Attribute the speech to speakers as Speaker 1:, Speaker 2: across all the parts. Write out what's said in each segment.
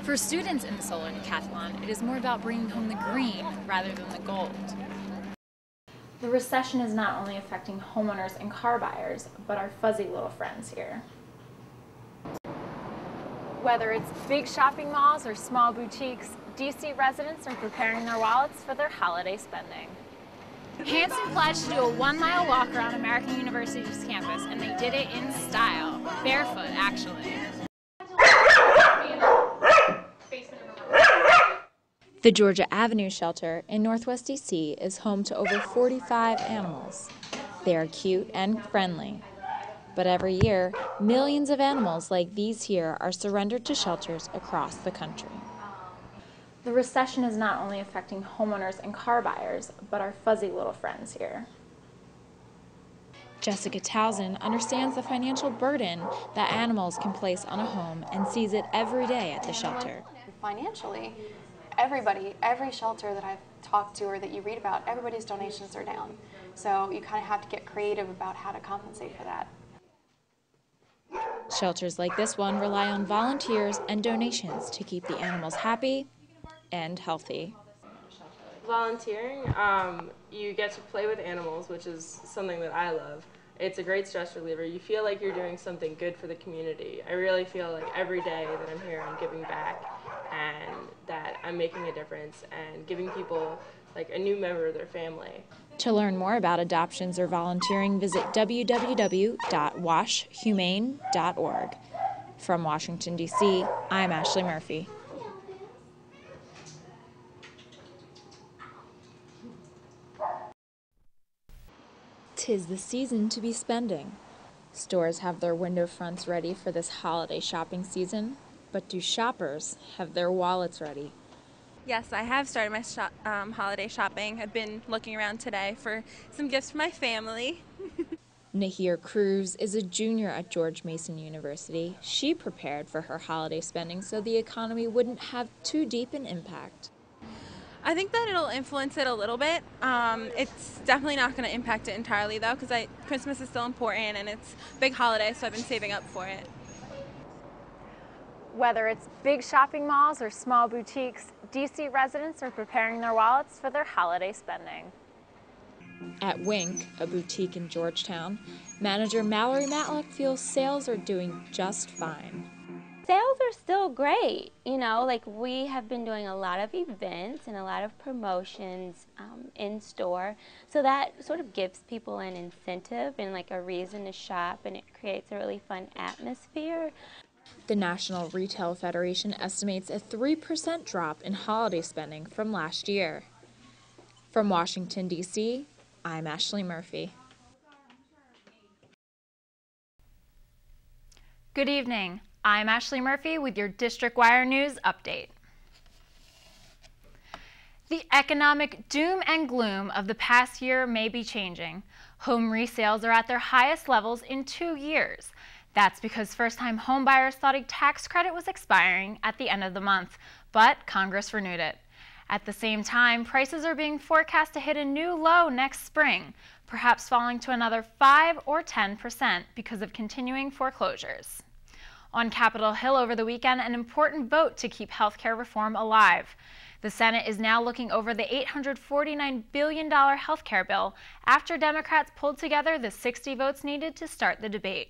Speaker 1: For students in the Solar Decathlon, it is more about bringing home the green rather than the gold. The recession is not only affecting homeowners and car buyers, but our fuzzy little friends here. Whether it's big shopping malls or small boutiques, DC residents are preparing their wallets for their holiday spending. Hanson pledged to do a 1-mile walk around American University's campus, and they did it in style. Barefoot, actually. The Georgia Avenue shelter in Northwest DC is home to over 45 animals. They are cute and friendly. But every year, millions of animals like these here are surrendered to shelters across the country. The recession is not only affecting homeowners and car buyers, but our fuzzy little friends here. Jessica Towson understands the financial burden that animals can place on a home and sees it every day at the shelter.
Speaker 2: Financially, every shelter that I've talked to or that you read about, everybody's donations are down. So you kind of have to get creative about how to compensate for that.
Speaker 1: Shelters like this one rely on volunteers and donations to keep the animals happy and healthy.
Speaker 3: Volunteering, you get to play with animals, which is something that I love. It's a great stress reliever. You feel like you're doing something good for the community. I really feel like every day that I'm here, I'm giving back and that I'm making a difference and giving people like a new member of their family.
Speaker 1: To learn more about adoptions or volunteering, visit www.washhumane.org. From Washington, D.C., I'm Ashley Murphy. Tis the season to be spending. Stores have their window fronts ready for this holiday shopping season, but do shoppers have their wallets ready?
Speaker 4: Yes, I have started my holiday shopping. I've been looking around today for some gifts for my family.
Speaker 1: Nahir Cruz is a junior at George Mason University. She prepared for her holiday spending so the economy wouldn't have too deep an impact.
Speaker 4: I think that it'll influence it a little bit. It's definitely not going to impact it entirely, though, because Christmas is still important and it's a big holiday, so I've been saving up for it.
Speaker 1: Whether it's big shopping malls or small boutiques, DC residents are preparing their wallets for their holiday spending. At Wink, a boutique in Georgetown, manager Mallory Matlock feels sales are doing just fine.
Speaker 5: Sales are still great. You know, like we have been doing a lot of events and a lot of promotions in store. So that sort of gives people an incentive and like a reason to shop, and it creates a really fun atmosphere.
Speaker 1: The National Retail Federation estimates a 3% drop in holiday spending from last year. From Washington, D.C., I'm Ashley Murphy. Good evening. I'm Ashley Murphy with your District Wire News update. The economic doom and gloom of the past year may be changing. Home resales are at their highest levels in 2 years. That's because first-time homebuyers thought a tax credit was expiring at the end of the month, but Congress renewed it. At the same time, prices are being forecast to hit a new low next spring, perhaps falling to another 5 or 10% because of continuing foreclosures. On Capitol Hill over the weekend, an important vote to keep health care reform alive. The Senate is now looking over the $849 billion health care bill after Democrats pulled together the 60 votes needed to start the debate.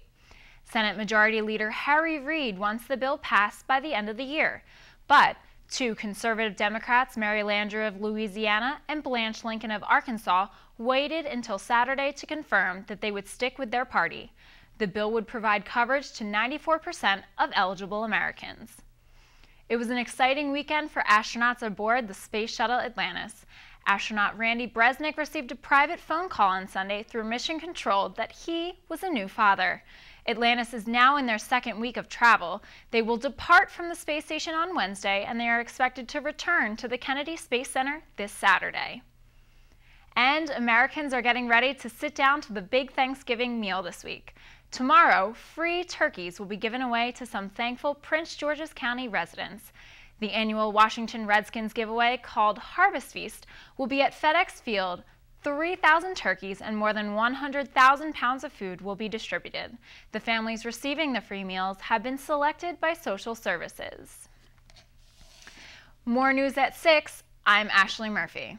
Speaker 1: Senate Majority Leader Harry Reid wants the bill passed by the end of the year, but two conservative Democrats, Mary Landrieu of Louisiana and Blanche Lincoln of Arkansas, waited until Saturday to confirm that they would stick with their party. The bill would provide coverage to 94% of eligible Americans. It was an exciting weekend for astronauts aboard the Space Shuttle Atlantis. Astronaut Randy Bresnik received a private phone call on Sunday through Mission Control that he was a new father. Atlantis is now in their second week of travel. They will depart from the space station on Wednesday, and they are expected to return to the Kennedy Space Center this Saturday. And Americans are getting ready to sit down to the big Thanksgiving meal this week. Tomorrow, free turkeys will be given away to some thankful Prince George's County residents. The annual Washington Redskins giveaway, called Harvest Feast, will be at FedEx Field. 3,000 turkeys and more than 100,000 pounds of food will be distributed. The families receiving the free meals have been selected by social services. More news at 6. I'm Ashley Murphy.